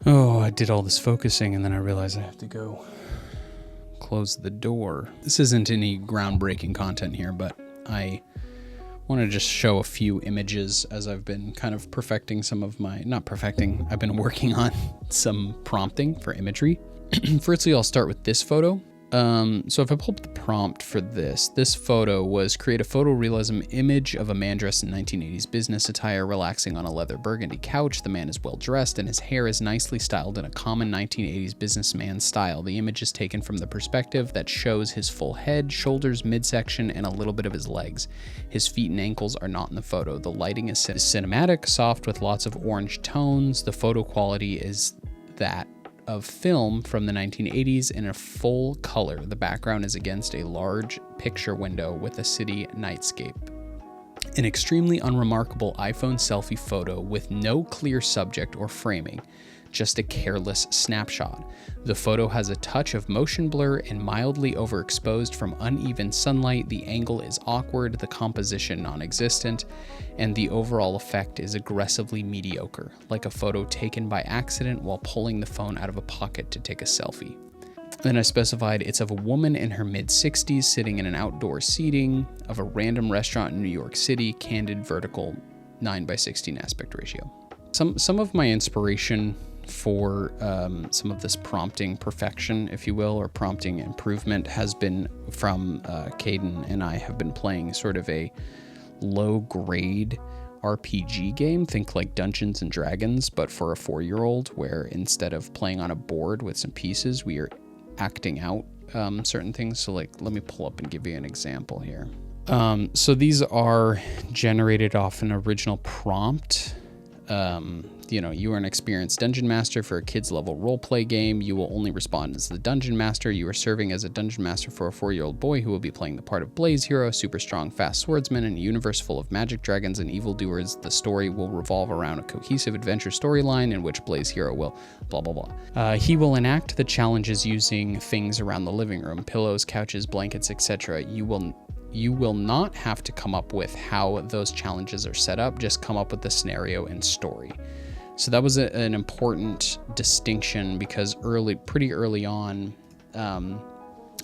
Oh, I did all this focusing and then I realized I have to go close the door. This isn't any groundbreaking content here, but I want to just show a few images as I've been kind of perfecting some of my, not perfecting, I've been working on some prompting for imagery. Firstly, I'll start with this photo. So if I pull up the prompt for this photo was create a photorealism image of a man dressed in 1980s business attire relaxing on a leather burgundy couch. The man is well dressed and his hair is nicely styled in a common 1980s businessman style. The image is taken from the perspective that shows his full head, shoulders, midsection, and a little bit of his legs. His feet and ankles are not in the photo. The lighting is cinematic, soft with lots of orange tones. The photo quality is that of film from the 1980s in a full color. The background is against a large picture window with a city nightscape. An extremely unremarkable iPhone selfie photo with no clear subject or framing, just a careless snapshot. The photo has a touch of motion blur and mildly overexposed from uneven sunlight. The angle is awkward, the composition non-existent, and the overall effect is aggressively mediocre, like a photo taken by accident while pulling the phone out of a pocket to take a selfie. Then I specified it's of a woman in her mid-60s sitting in an outdoor seating of a random restaurant in New York City, candid vertical 9:16 aspect ratio. Some of my inspiration for some of this prompting perfection, if you will, or prompting improvement has been from Caden and I have been playing sort of a low-grade RPG game. Think like Dungeons and Dragons, but for a 4-year-old, where instead of playing on a board with some pieces, we are acting out certain things. So like, let me pull up and give you an example here. So these are generated off an original prompt. You are an experienced dungeon master for a kids level roleplay game. You will only respond as the dungeon master. You are serving as a dungeon master for a 4-year-old boy who will be playing the part of Blaze Hero, super strong, fast swordsman in a universe full of magic, dragons, and evildoers. The story will revolve around a cohesive adventure storyline in which Blaze Hero will blah, blah, blah. He will enact the challenges using things around the living room, pillows, couches, blankets, etc. You will not have to come up with how those challenges are set up, just come up with the scenario and story. So that was an important distinction because pretty early on, I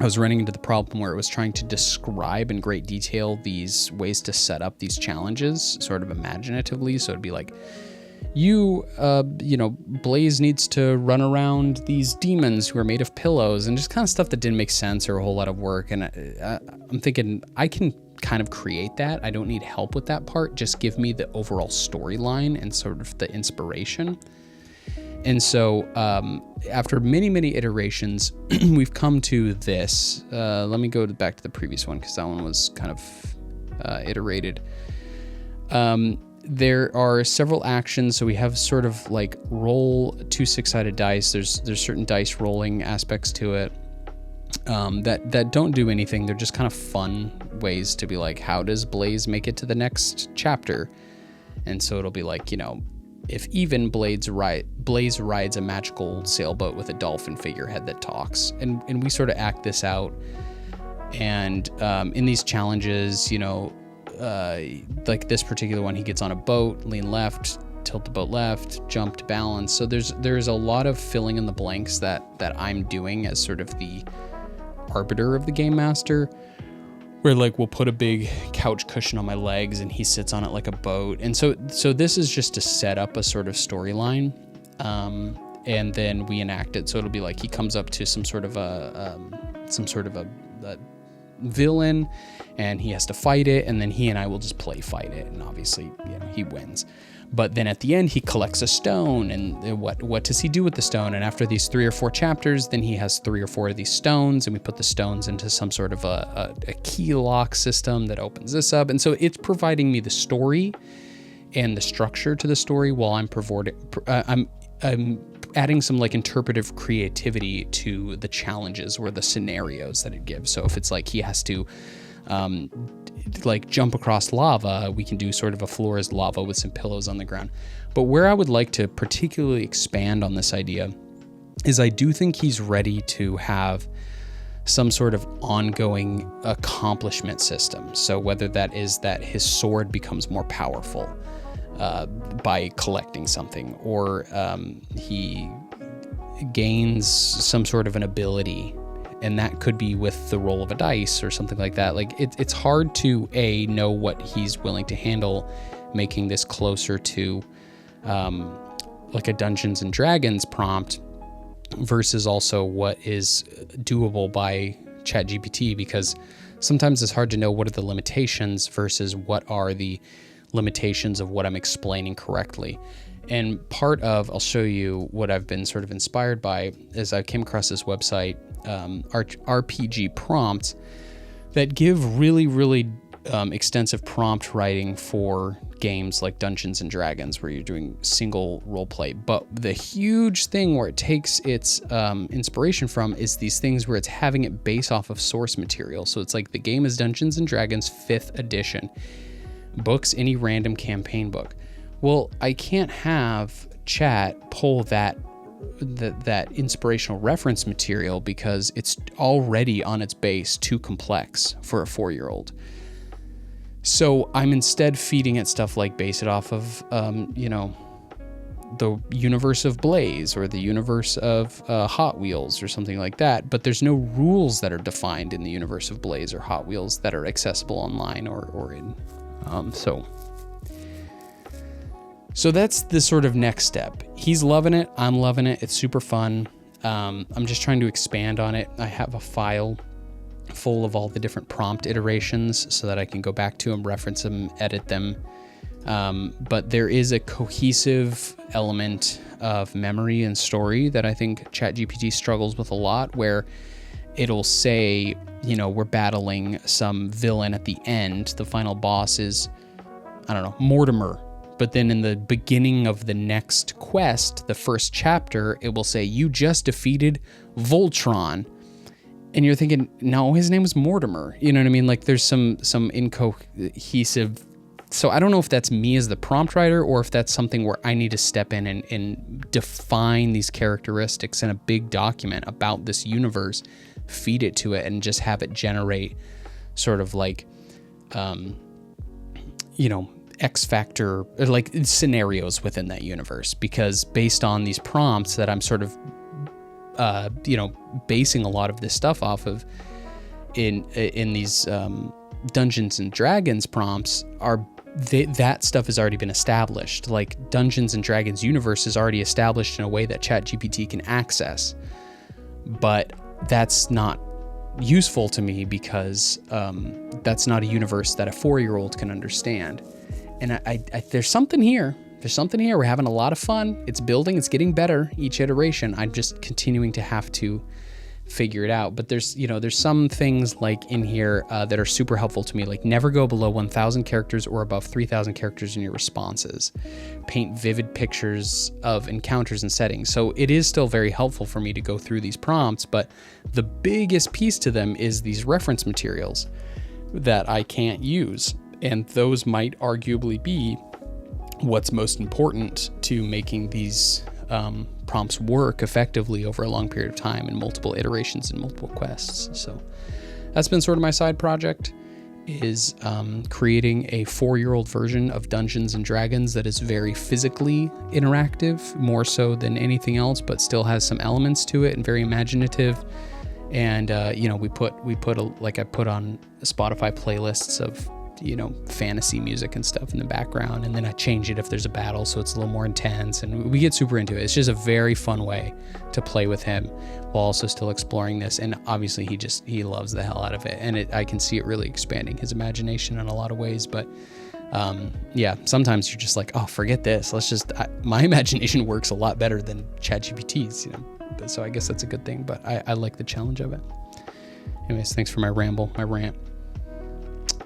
was running into the problem where it was trying to describe in great detail these ways to set up these challenges sort of imaginatively. So it'd be like, Blaze needs to run around these demons who are made of pillows and just kind of stuff that didn't make sense or a whole lot of work. And I'm thinking I can kind of create that. I don't need help with that part. Just give me the overall storyline and sort of the inspiration. And so after many, many iterations, we've come to this. Let me go back to the previous one because that one was kind of iterated. There are several actions. So we have sort of like roll 2 6-sided dice. There's certain dice rolling aspects to it that don't do anything. They're just kind of fun ways to be like, how does Blaze make it to the next chapter? And so it'll be like, if even Blaze rides a magical sailboat with a dolphin figurehead that talks. And we sort of act this out. And in these challenges, like this particular one, he gets on a boat, lean left, tilt the boat left, jump to balance. So there's a lot of filling in the blanks that I'm doing as sort of the arbiter of the game master, where like we'll put a big couch cushion on my legs and he sits on it like a boat. And so this is just to set up a sort of storyline, and then we enact it. So it'll be like he comes up to some sort of a villain and he has to fight it, and then he and I will just fight it, and obviously he wins. But then at the end he collects a stone, and what does he do with the stone? And after these 3 or 4 chapters, then he has 3 or 4 of these stones, and we put the stones into some sort of a key lock system that opens this up. And so it's providing me the story and the structure to the story while I'm adding some like interpretive creativity to the challenges or the scenarios that it gives. So if it's like he has to like jump across lava, we can do sort of a floor is lava with some pillows on the ground. But where I would like to particularly expand on this idea is I do think he's ready to have some sort of ongoing accomplishment system. So whether that is that his sword becomes more powerful by collecting something, or he gains some sort of an ability, and that could be with the roll of a dice or something like that. Like it's hard to know what he's willing to handle, making this closer to like a Dungeons and Dragons prompt versus also what is doable by ChatGPT, because sometimes it's hard to know what are the limitations versus what are the limitations of what I'm explaining correctly. And part of, I'll show you what I've been sort of inspired by, is I came across this website, RPG prompts, that give really, really extensive prompt writing for games like Dungeons and Dragons, where you're doing single role play. But the huge thing where it takes its inspiration from is these things where it's having it base off of source material. So it's like the game is Dungeons and Dragons 5th edition. Books, any random campaign book. Well, I can't have chat pull that inspirational reference material because it's already on its base too complex for a 4-year-old. So I'm instead feeding it stuff like base it off of, the universe of Blaze or the universe of Hot Wheels or something like that. But there's no rules that are defined in the universe of Blaze or Hot Wheels that are accessible online or in. So that's the sort of next step. He's loving it. I'm loving it. It's super fun. I'm just trying to expand on it. I have a file full of all the different prompt iterations so that I can go back to them, reference them, edit them. But there is a cohesive element of memory and story that I think ChatGPT struggles with a lot, where it'll say, we're battling some villain at the end. The final boss is, Mortimer. But then in the beginning of the next quest, the first chapter, it will say, you just defeated Voltron. And you're thinking, no, his name was Mortimer. You know what I mean? Like there's some incohesive. So I don't know if that's me as the prompt writer or if that's something where I need to step in and define these characteristics in a big document about this universe, feed it to it, and just have it generate sort of like, X factor, like scenarios within that universe. Because based on these prompts that I'm sort of, basing a lot of this stuff off of in these Dungeons and Dragons prompts, that stuff has already been established. Like Dungeons and Dragons universe is already established in a way that ChatGPT can access. But that's not useful to me because that's not a universe that a 4-year-old can understand. And I there's something here. There's something here. We're having a lot of fun. It's building. It's getting better each iteration. I'm just continuing to have to figure it out. But there's some things like in here that are super helpful to me. Like never go below 1,000 characters or above 3,000 characters in your responses. Paint vivid pictures of encounters and settings. So it is still very helpful for me to go through these prompts. But the biggest piece to them is these reference materials that I can't use. And those might arguably be what's most important to making these prompts work effectively over a long period of time in multiple iterations and multiple quests. So that's been sort of my side project, is creating a 4-year-old version of Dungeons and Dragons that is very physically interactive, more so than anything else, but still has some elements to it and very imaginative. And I put on Spotify playlists of fantasy music and stuff in the background, and then I change it if there's a battle so it's a little more intense, and we get super into it. It's just a very fun way to play with him while also still exploring this. And obviously he loves the hell out of it, and I can see it really expanding his imagination in a lot of ways. But sometimes you're just like, oh, forget this, my imagination works a lot better than ChatGPT's, so I guess that's a good thing. But I like the challenge of it. Anyways, thanks for my rant.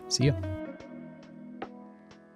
See ya.